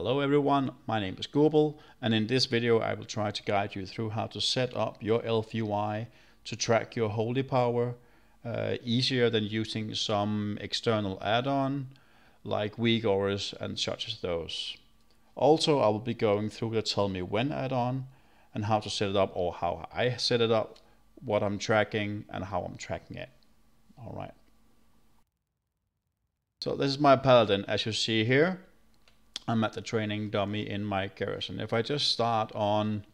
Hello everyone, my name is Gobel, and in this video I will try to guide you through how to set up your ElvUI to track your Holypower easier than using some external add-on like weak auras and such as those. Also, I will be going through the TellMeWhen add-on and how to set it up, or how I set it up, what I'm tracking and how I'm tracking it. Alright. So this is my Paladin. As you see here, I'm at the training dummy in my garrison. If I just start on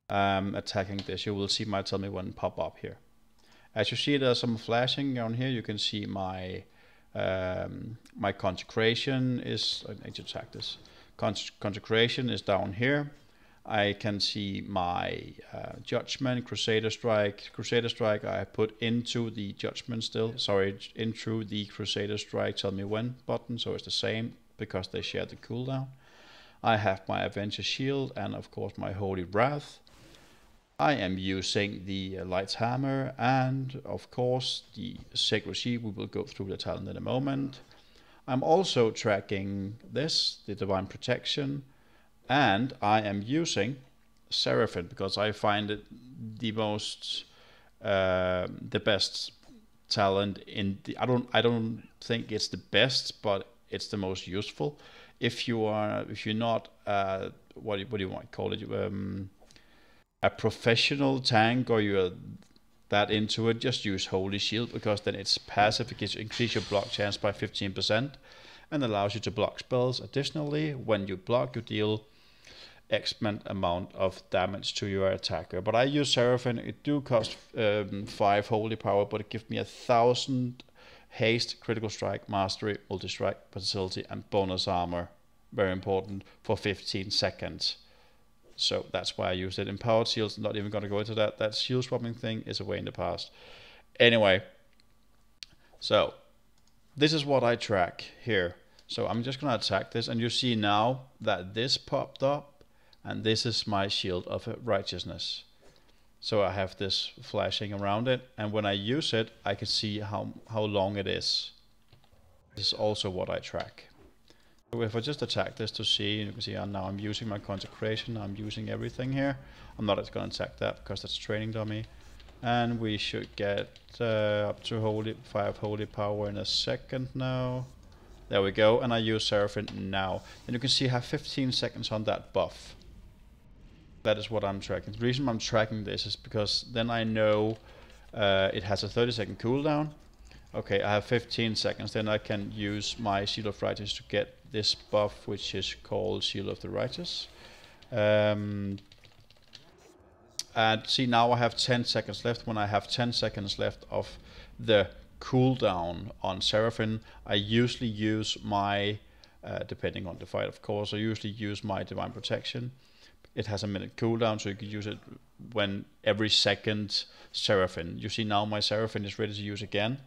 attacking this, you will see my TellMeWhen pop up here. As you see, there's some flashing down here. You can see my my consecration is. I need to attack this. Consecration is down here. I can see my Judgment, Crusader Strike. Crusader Strike I put into the Judgment still. Sorry, into the Crusader Strike TellMeWhen button, so it's the same because they share the cooldown. I have my Avenger Shield and of course my Holy Wrath. I am using the Light's Hammer and of course the Sacred Shield. We will go through the talent in a moment. I'm also tracking this, the Divine Protection, and I am using Seraphim because I find it the most, the best talent in the. I don't think it's the best, but it's the most useful. If you're not what do you want to call it, a professional tank, or you're that into it, just use Holy Shield because then it's passive. It gives you increase your block chance by 15% and allows you to block spells. Additionally, when you block, you deal X-Men amount of damage to your attacker. But I use Seraphim. It do cost 5 holy power, but it gives me 1000 haste, critical strike, mastery, multi-strike, versatility, and bonus armor. Very important for 15 seconds. So that's why I use it. Empowered shields, not even going to go into that. That shield swapping thing is a way in the past. Anyway, so this is what I track here. So I'm just going to attack this, and you see now that this popped up, and this is my shield of righteousness. So I have this flashing around it, and when I use it, I can see how long it is. This is also what I track. So if I just attack this to see, you can see now I'm using my consecration, I'm using everything here. I'm not going to attack that because that's a training dummy. And we should get up to 5 holy power in a second now. There we go, and I use Seraphim now. And you can see I have 15 seconds on that buff. That is what I'm tracking. The reason I'm tracking this is because then I know it has a 30-second cooldown. Okay, I have 15 seconds. Then I can use my Shield of Righteous to get this buff, which is called Shield of the Righteous. And see, now I have 10 seconds left. When I have 10 seconds left of the cooldown on Seraphim, I usually use my, depending on the fight of course, I usually use my Divine Protection. It has a minute cooldown, so you can use it when every second Seraphim. You see now my Seraphim is ready to use again.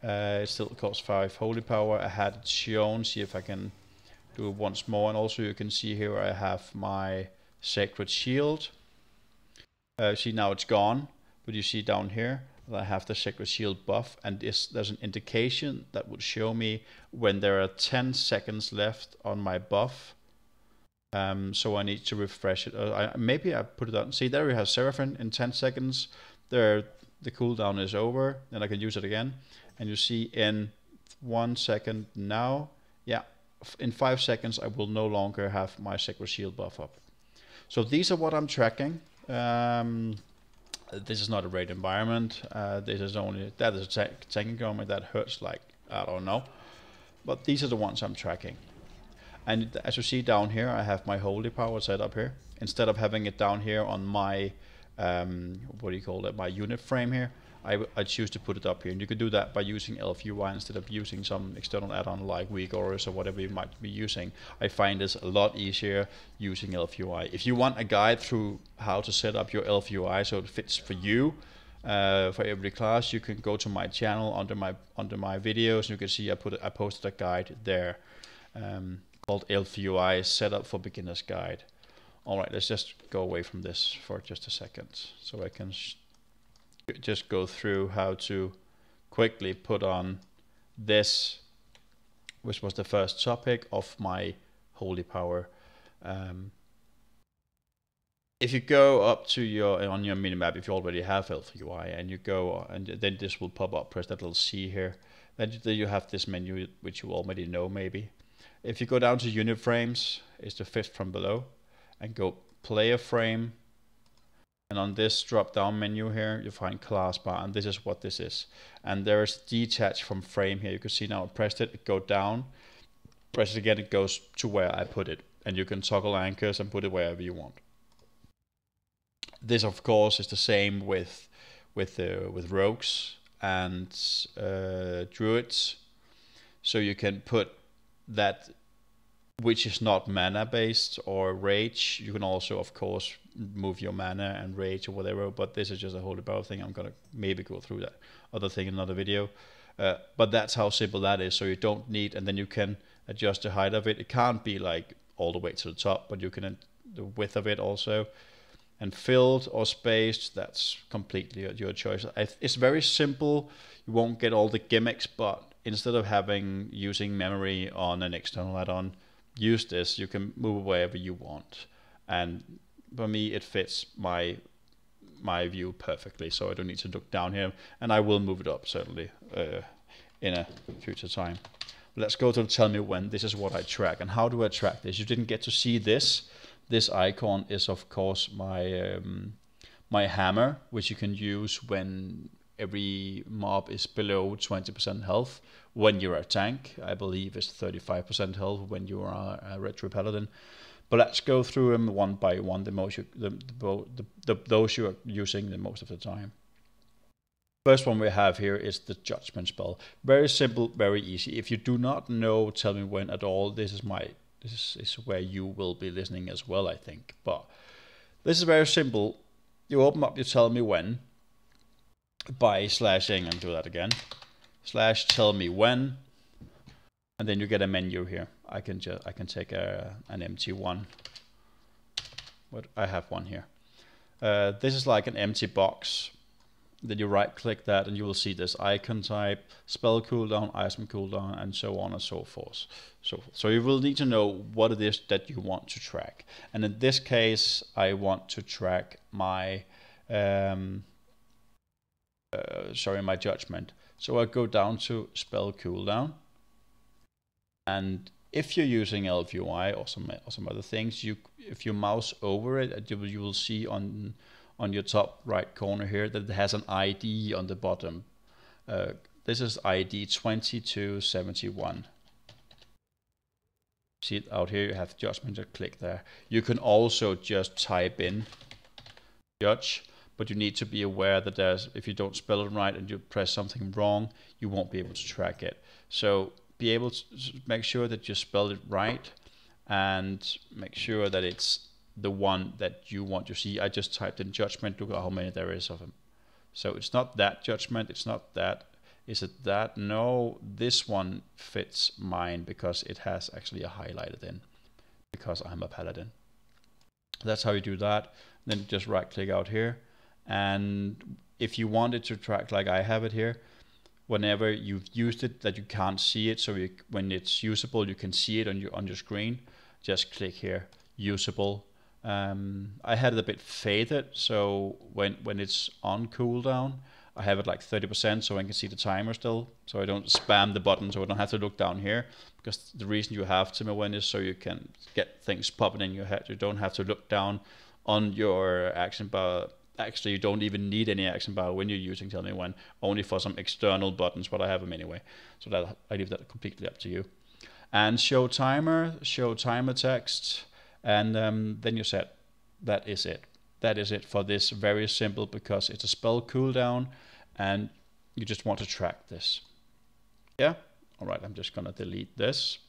It still costs 5 holy power. I had it shown, see if I can do it once more. And also you can see here I have my Sacred Shield. See now it's gone, but you see down here that I have the Sacred Shield buff, and there's an indication that would show me when there are 10 seconds left on my buff. So I need to refresh it. Maybe I put it on. See, there we have Seraphim in 10 seconds. There, the cooldown is over. Then I can use it again. And you see in 1 second now, yeah, in 5 seconds I will no longer have my Sacred Shield buff up. So these are what I'm tracking. This is not a raid environment. This is only, that is a tanking government that hurts like, I don't know. But these are the ones I'm tracking. And as you see down here, I have my holy power set up here. Instead of having it down here on my, what do you call it, my unit frame here, I choose to put it up here. And you can do that by using ElvUI instead of using some external add-on like weak auras or whatever you might be using. I find this a lot easier using ElvUI. If you want a guide through how to set up your ElvUI so it fits for you, for every class, you can go to my channel under my videos. And you can see I posted a guide there. Called ElvUI Setup for Beginners Guide. Alright, let's just go away from this for just a second so I can just go through how to quickly put on this, which was the first topic of my Holypower. If you go up to on your minimap, if you already have ElvUI, and you go, and then this will pop up, press that little C here, then you have this menu, which you already know maybe. If you go down to unit frames, it's the 5th from below, and go player frame, and on this drop down menu here, you find class bar, and this is what this is. And there is detach from frame here. You can see now I pressed it, it go down, press it again, it goes to where I put it. And you can toggle anchors and put it wherever you want. This, of course, is the same with rogues and druids. So you can put that which is not mana based or rage. You can also, of course, move your mana and rage or whatever. But this is just a Holypower thing. I'm gonna maybe go through that other thing in another video. But that's how simple that is. So you don't need, and then you can adjust the height of it. It can't be like all the way to the top, but you can the width of it also. And filled or spaced, that's completely at your choice. It's very simple. You won't get all the gimmicks, but instead of using memory on an external add-on, use this. You can move wherever you want. And for me, it fits my view perfectly, so I don't need to look down here. And I will move it up, certainly, in a future time. Let's go to TellMeWhen. This is what I track. And how do I track this? You didn't get to see this. This icon is, of course, my my hammer, which you can use when every mob is below 20% health. When you're a tank, I believe it's 35% health when you are a Reactive Paladin. But let's go through them one by one. Those you are using the most of the time. First one we have here is the Judgement Spell. Very simple, very easy. If you do not know TellMeWhen at all, this is where you will be listening as well, I think. But this is very simple. You open up your TellMeWhen by slashing, and do that again, /TellMeWhen, and then you get a menu here. I can take an empty one. But I have one here. This is like an empty box. Then you right click that and you will see this icon type, spell cooldown, item cooldown, and so on and so forth. So you will need to know what it is that you want to track. And in this case, I want to track my my judgment. So I go down to spell cooldown, and if you're using ElvUI or some other things, if you mouse over it, you will see on your top right corner here that it has an ID on the bottom. This is ID 2271. See it out here, you have judgment, just click there. You can also just type in judge, but you need to be aware that if you don't spell it right and you press something wrong, you won't be able to track it. So be able to make sure that you spell it right and make sure that it's the one that you want to see. I just typed in judgment, look at how many there is of them. So it's not that judgment, it's not that. Is it that? No, this one fits mine because it has actually a highlighted in, because I'm a paladin. That's how you do that. Then just right click out here, and if you want it to track like I have it here, whenever you've used it that you can't see it, so when it's usable you can see it on your screen, just click here, usable. I had it a bit faded, so when it's on cooldown, I have it like 30% so I can see the timer still, so I don't spam the button, so I don't have to look down here, because the reason you have TellMeWhen is so you can get things popping in your head. You don't have to look down on your action bar. Actually, you don't even need any action bar when you're using TellMeWhen, only for some external buttons, but I have them anyway, so that I leave that completely up to you. And show timer text, and then you're set. That is it. That is it for this. Very simple, because it's a spell cooldown and you just want to track this. Yeah? Alright, I'm just gonna delete this.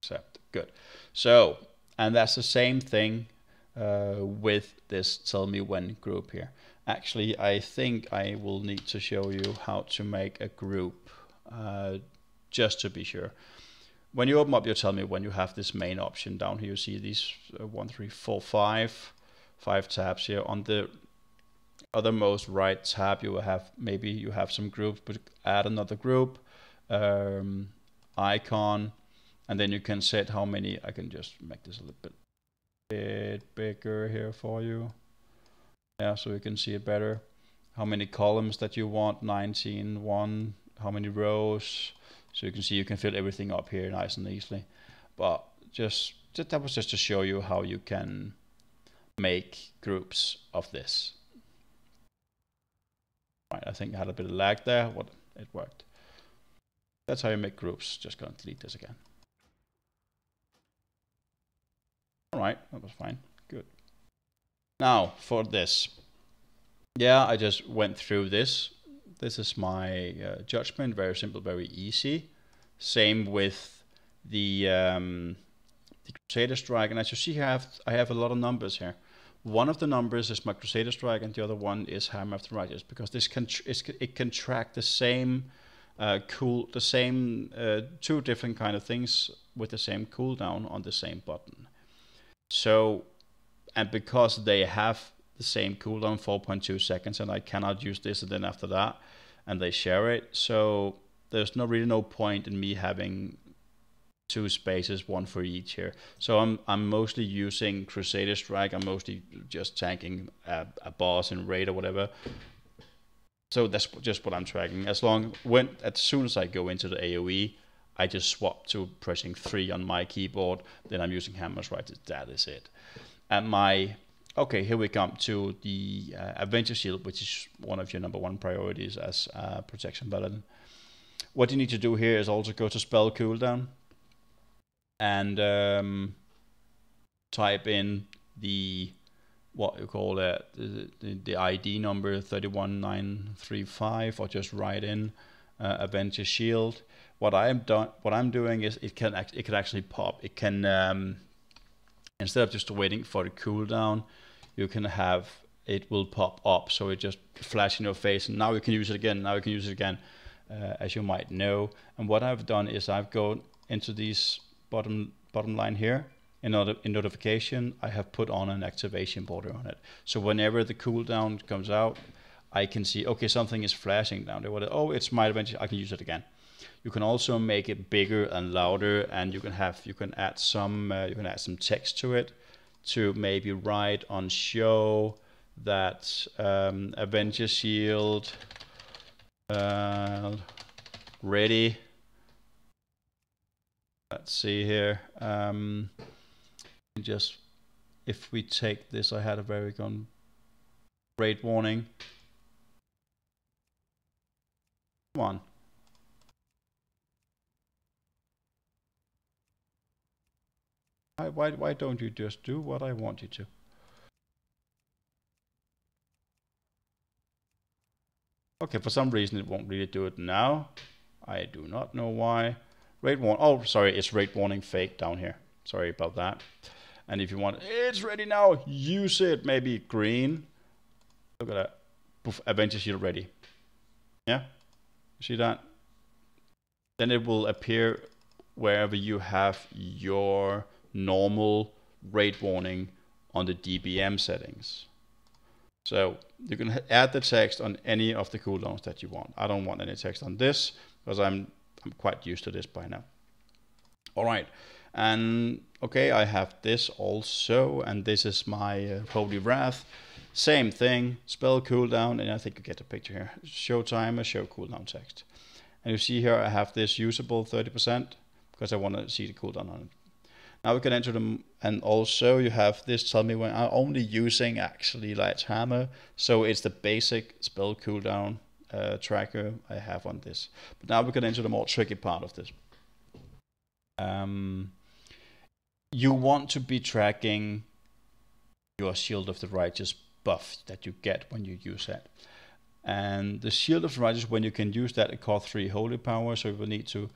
Accept. Good. So, and that's the same thing with this TellMeWhen group here. Actually, I think I will need to show you how to make a group, just to be sure. When you open up your TellMeWhen, you have this main option down here. You see these 1, 3, 4, 5 tabs here. On the othermost right tab, you will have, maybe you have some groups, but add another group, icon, And then you can set how many. I can just make this a little bit bigger here for you. Yeah, so you can see it better. How many columns that you want, 19, 1, how many rows. So you can see you can fill everything up here nice and easily. But that was just to show you how you can make groups of this. Right, I think I had a bit of lag there. It worked. That's how you make groups. Just gonna delete this again. All right, that was fine. Good. Now for this. Yeah, I just went through this. This is my judgment. Very simple, very easy. Same with the Crusader Strike, and as you see, I have a lot of numbers here. One of the numbers is my Crusader Strike, and the other one is Hammer of the Righteous, because this it can track the same two different kind of things with the same cooldown on the same button. So, and because they have the same cooldown, 4.2 seconds, and I cannot use this and then after that, and they share it, so there's really no point in me having two spaces, one for each here. So I'm mostly using Crusader Strike. I'm mostly just tanking a boss in raid or whatever. So that's just what I'm tracking. As soon as I go into the AoE, I just swap to pressing 3 on my keyboard. Then I'm using hammers, right? That is it. And okay, here we come to the Adventure Shield, which is one of your #1 priorities as Protection Paladin. What you need to do here is also go to spell cooldown and type in the the ID number 31935, or just write in Adventure Shield. What I'm doing is it can actually pop. It can instead of just waiting for the cooldown, you can have it will pop up, so it just flash in your face, and now you can use it again. Now you can use it again, as you might know. And what I've done is I've gone into these bottom line here. In notification, I have put on an activation border on it. So whenever the cooldown comes out, I can see, okay, something is flashing down there. Oh, it's my adventure. I can use it again. You can also make it bigger and louder, and you can add some text to it, to maybe write on show that Adventure Shield ready. Let's see here. Just if we take this, I had a very good raid warning. Come on. Why don't you just do what I want you to? Okay, for some reason it won't really do it now. I do not know why. Raid warning. Oh, sorry, it's raid warning fake down here. Sorry about that. And if you want, it's ready now. Use it. Maybe green. Look at that. Poof, Adventure Shield ready. Yeah. See that? Then it will appear wherever you have your normal raid warning on the DBM settings. So you can add the text on any of the cooldowns that you want. I don't want any text on this because I'm quite used to this by now. All right, and okay, I have this also, and this is my Holy Wrath. Same thing, spell cooldown, and I think you get the picture here. Show timer, show cooldown text. And you see here I have this usable 30% because I want to see the cooldown on it. Now we can enter them, and also you have this TellMeWhen. I'm only using actually Light Hammer, so it's the basic spell cooldown tracker I have on this. But now we can enter the more tricky part of this. You want to be tracking your Shield of the Righteous buff that you get when you use it. And the Shield of the Righteous, when you can use that, it costs 3 Holypower, so you will need to.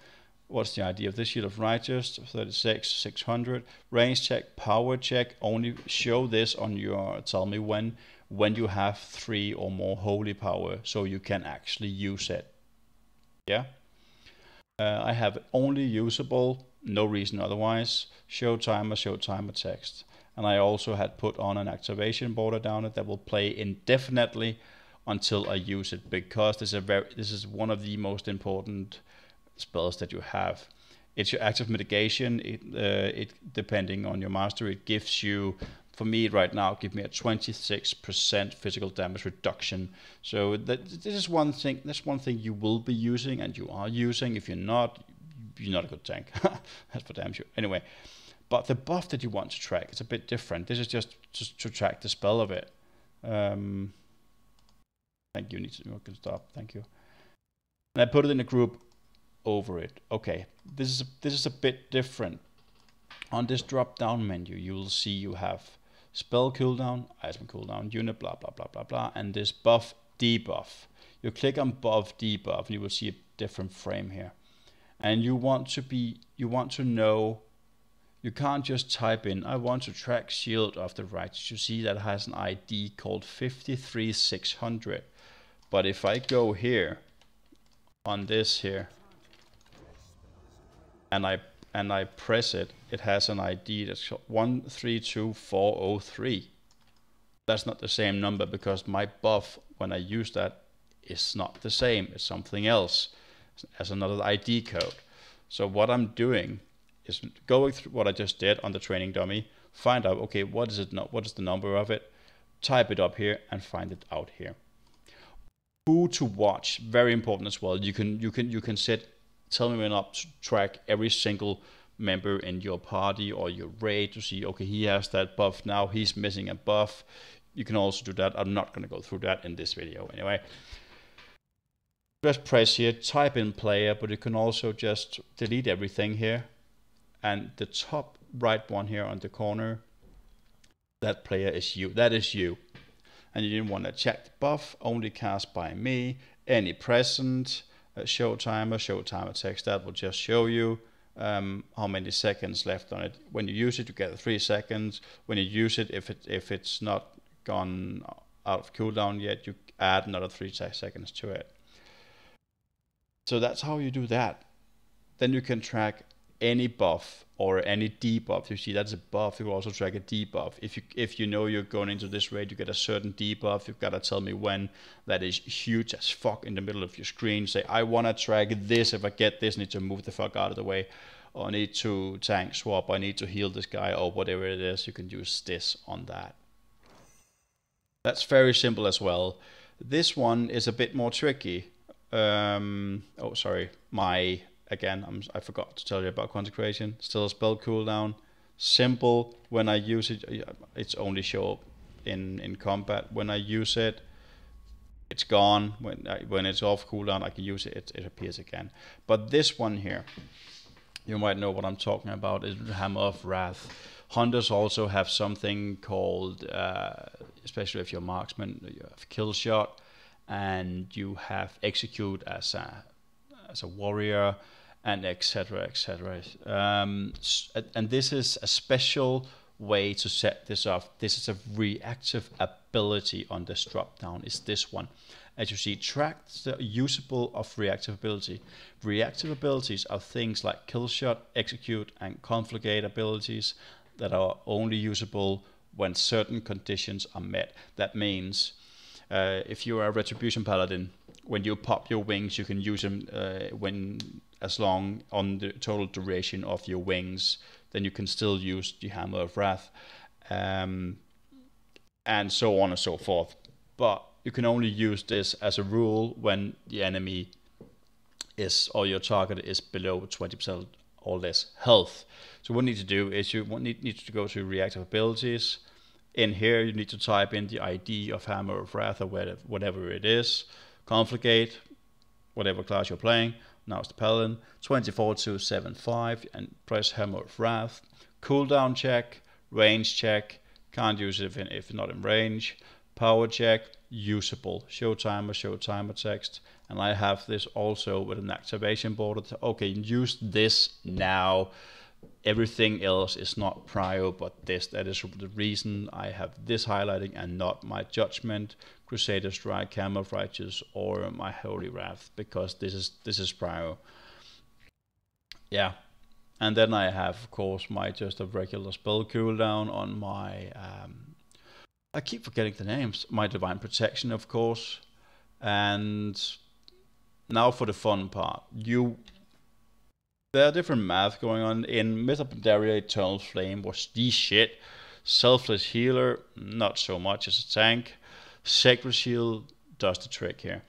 What's the idea of this? Shield of Righteous, 36, 600. Range check, power check. Only show this on your TellMeWhen when you have 3 or more Holypower, so you can actually use it. Yeah? I have only usable, no reason otherwise. Show timer text. And I also had put on an activation border down it that will play indefinitely until I use it, because this is one of the most important spells that you have. It's your active mitigation. It depending on your master, it gives you, for me right now, give me a 26% physical damage reduction. So this is one thing. That's one thing you will be using, and you are using. If you're not a good tank. That's for damn sure. Anyway, but the buff that you want to track is a bit different. This is just to track the spell of it. Thank you. You can stop. Thank you. And I put it in a group over it. Okay, this is a bit different. On this drop down menu, you will see you have spell cooldown, item cooldown, unit, blah blah blah blah blah, and this buff debuff. You click on buff debuff, and you will see a different frame here. And you want to know. You can't just type in, I want to track Shield of the Righteous. You see that has an ID called 53600. But if I go here on this here, and I press it, it has an ID that's 132403. That's not the same number because my buff when I use that is not the same. It's something else. It has another ID code. So what I'm doing is going through what I just did on the training dummy, find out, okay, what is it? What is the number of it? Type it up here and find it out here. Who to watch, very important as well. You can set TellMeWhen up to track every single member in your party or your raid to see, okay, he has that buff now, he's missing a buff. You can also do that. I'm not going to go through that in this video anyway. Just press here, type in player, but you can also just delete everything here. And the top right one here on the corner, that player is you. That is you. And you didn't want to check the buff, only cast by me, any present, show timer text, that will just show you how many seconds left on it. When you use it, you get 3 seconds. When you use it, if it's not gone out of cooldown yet, you add another 3 seconds to it. So that's how you do that. Then you can track any buff or any debuff. You see that's a buff. You will also track a debuff. If you know you're going into this raid, you get a certain debuff. You've got to tell me when. That is huge as fuck in the middle of your screen. Say I want to track this. If I get this, I need to move the fuck out of the way, or I need to tank swap. I need to heal this guy or whatever it is. You can use this on that. That's very simple as well. This one is a bit more tricky. Oh sorry, I forgot to tell you about consecration. Still a spell cooldown. Simple. When I use it, it's only show up in combat. When I use it, it's gone. When it's off cooldown, I can use it. It appears again. But this one here, you might know what I'm talking about. Is Hammer of Wrath. Hunters also have something called, especially if you're marksman, you have kill shot, and you have execute as a warrior, and etc. etc. And this is a special way to set this up. This is a reactive ability on this drop down. Is this one? As you see, track the usable of reactive ability. Reactive abilities are things like kill shot, execute, and confligate abilities that are only usable when certain conditions are met. That means if you are a Retribution Paladin, when you pop your wings, you can use them as long on the total duration of your wings. Then you can still use the Hammer of Wrath, and so on and so forth. But you can only use this as a rule when the enemy is, or your target is below 20% or less health. So what you need to do is you need to go to Reactive Abilities. In here, you need to type in the ID of Hammer of Wrath or whatever it is. Confligate, whatever class you're playing. Now it's the Paladin. 24275 and press Hammer of Wrath. Cooldown check, range check. Can't use it if not in range. Power check, usable. Show timer text. And I have this also with an activation border. Okay, use this now. Everything else is not prior, but this. That is the reason I have this highlighting and not my Judgment, Crusader Strike, Hammer of Righteous, or my Holy Wrath, because this is prior. Yeah, and then I have, of course, my just a regular spell cooldown on my. I keep forgetting the names. My Divine Protection, of course, and now for the fun part. There are different math going on. In Myth of Pandaria, Eternal Flame was the shit. Selfless Healer, not so much as a tank. Sacred Shield does the trick here.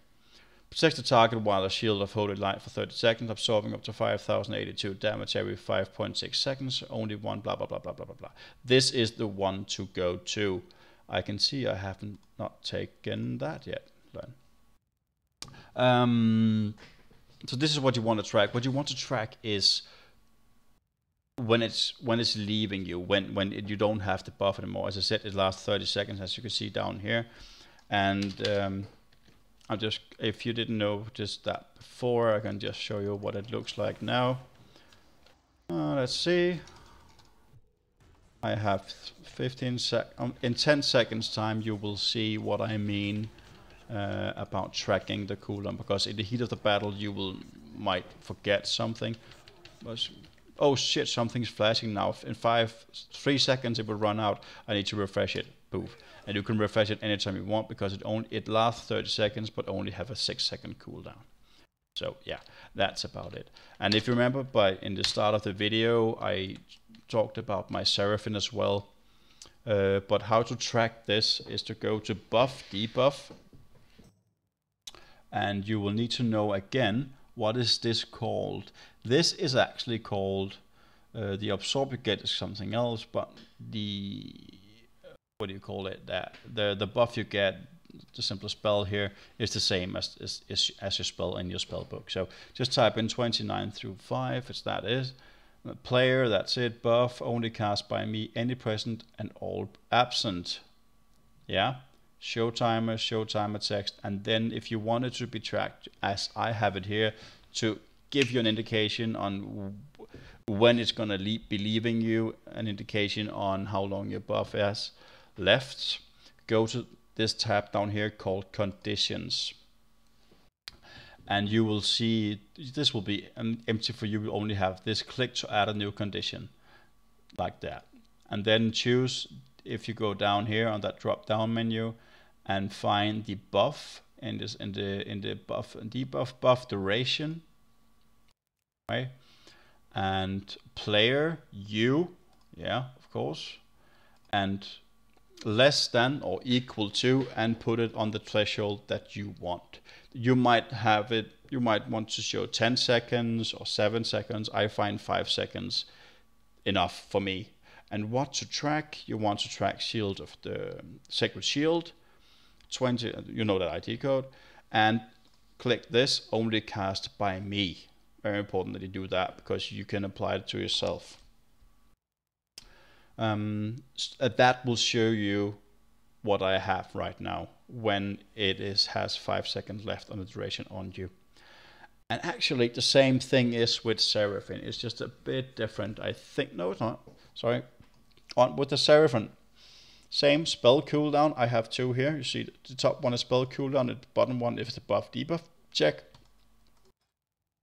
Protects the target while a shield of holy light for 30 seconds, absorbing up to 5082 damage every 5.6 seconds. Only one blah blah blah blah blah blah blah. This is the one to go to. I can see I haven't not taken that yet. So this is what you want to track. What you want to track is when it's leaving you, when you don't have the buff anymore. As I said, it lasts 30 seconds, as you can see down here. And I'm just, if you didn't know just that before, I can just show you what it looks like now. Let's see. I have 15 seconds. In 10 seconds time, you will see what I mean about tracking the cooldown, because in the heat of the battle you might forget something. Oh shit, something's flashing now. In 3 seconds it will run out. I need to refresh it. Poof. And you can refresh it anytime you want, because it lasts 30 seconds but only have a 6-second cooldown. So yeah, that's about it. And if you remember, in the start of the video I talked about my Seraphim as well. But how to track this is to go to buff, debuff. And you will need to know again, what is this called? This is actually called, the absorb you get is something else, but the, what do you call it? The buff you get, the simple spell here, is the same as your spell in your spell book. So just type in 29 through 5, it's that is. Player, that's it. Buff, only cast by me, any present and all absent. Yeah. Show timer text, and then if you want it to be tracked as I have it here, to give you an indication on when it's gonna be leaving you, an indication on how long your buff is left, go to this tab down here called Conditions, and you will see this will be empty for you. You only have this. Click to add a new condition, like that, and then choose, if you go down here on that drop down menu and find the buff in the buff and debuff duration, right? And player, yeah, of course, and less than or equal to, and put it on the threshold that you want. You might have it, you might want to show 10 seconds or 7 seconds. I find 5 seconds enough for me. And what to track? You want to track Shield of the Sacred Shield, 20, you know that ID code, and click this, only cast by me. Very important that you do that, because you can apply it to yourself. That will show you what I have right now when it has 5 seconds left on the duration on you. And actually the same thing is with Seraphim. It's just a bit different, I think. No, it's not. Sorry. On with the Seraphim, same spell cooldown. I have two here. You see the top one is spell cooldown, the bottom one is the buff debuff. Check.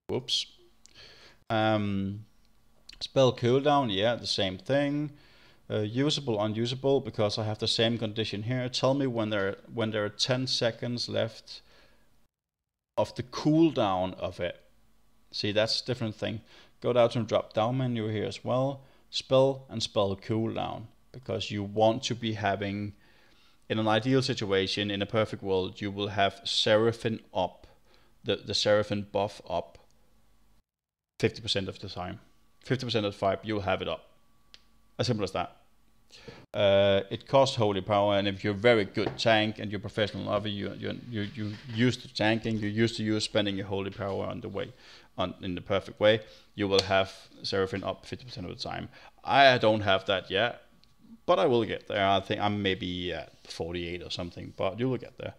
Whoops. Spell cooldown, yeah, the same thing. Usable, unusable, because I have the same condition here. Tell me when there are 10 seconds left of the cooldown of it. See, that's a different thing. Go down to the drop down menu here as well. Spell and spell cooldown, because you want to be having, in an ideal situation, in a perfect world, you will have Seraphim up, the Seraphim buff up 50% of the time. 50% of the fight, you'll have it up. As simple as that. It costs Holypower, and if you're a very good tank and you're professional lover, you're used to tanking, you're used to spending your Holypower on the way, in the perfect way, you will have Seraphim up 50% of the time. I don't have that yet, but I will get there. I think I'm maybe at 48 or something, but you will get there.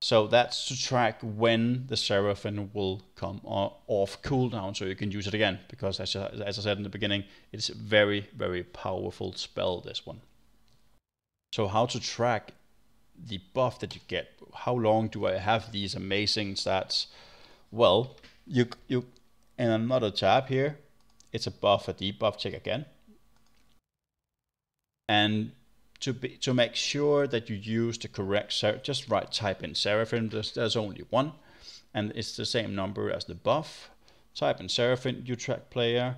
So that's to track when the Seraphim will come off cooldown, so you can use it again, because as I said in the beginning, it's a very, very powerful spell, this one. So how to track the buff that you get? How long do I have these amazing stats? Well, you in another tab here, it's a buff, a debuff, check again. And to make sure that you use the correct, just type in Seraphim, there's only one, and it's the same number as the buff. type in Seraphim, U-Track player,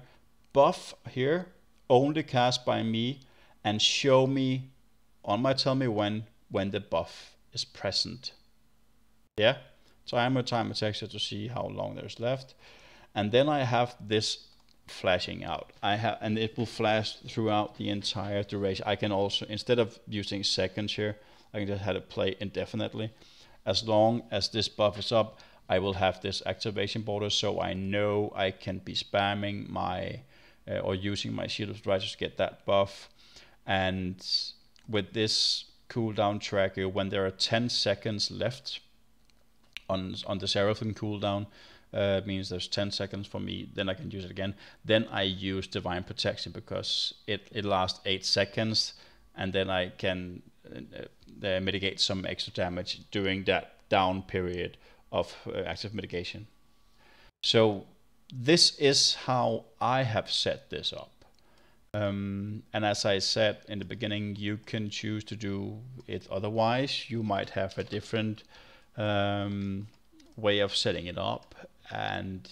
buff here, only cast by me, and show me on my TellMeWhen when the buff is present. Yeah, so I'm a timer texture to see how long there's left, and then I have this flashing out. And it will flash throughout the entire duration. I can also, instead of using seconds here, I can just have it play indefinitely. As long as this buff is up, I will have this activation border, so I know I can be spamming my or using my Shield of Righteous to get that buff. And with this cooldown tracker, when there are 10 seconds left on the Seraphim cooldown, means there's 10 seconds for me, then I can use it again. Then I use Divine Protection because it lasts 8 seconds, and then I can mitigate some extra damage during that down period of active mitigation. So this is how I have set this up. And as I said in the beginning, you can choose to do it otherwise. You might have a different way of setting it up. And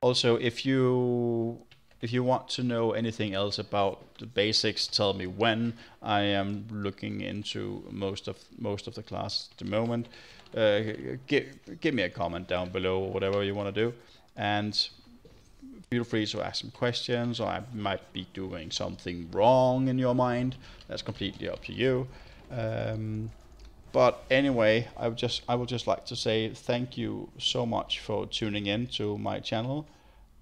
also, if you want to know anything else about the basics, TellMeWhen. I am looking into most of the class at the moment. Give me a comment down below, whatever you want to do, and feel free to ask some questions, or I might be doing something wrong in your mind. That's completely up to you. But anyway, I would just like to say thank you so much for tuning in to my channel,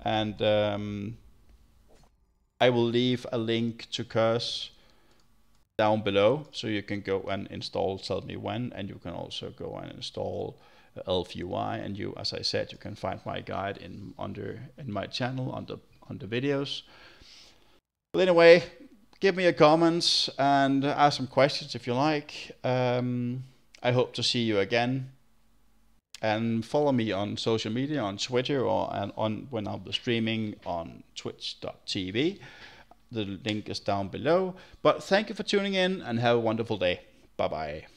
and I will leave a link to Curse down below, so you can go and install TellMeWhen, and you can also go and install ElvUI, and you, as I said, you can find my guide in my channel under videos. But anyway, give me a comment and ask some questions if you like. I hope to see you again, and follow me on social media, on Twitter, or when I'll be streaming on twitch.tv. The link is down below. But thank you for tuning in, and have a wonderful day. Bye bye.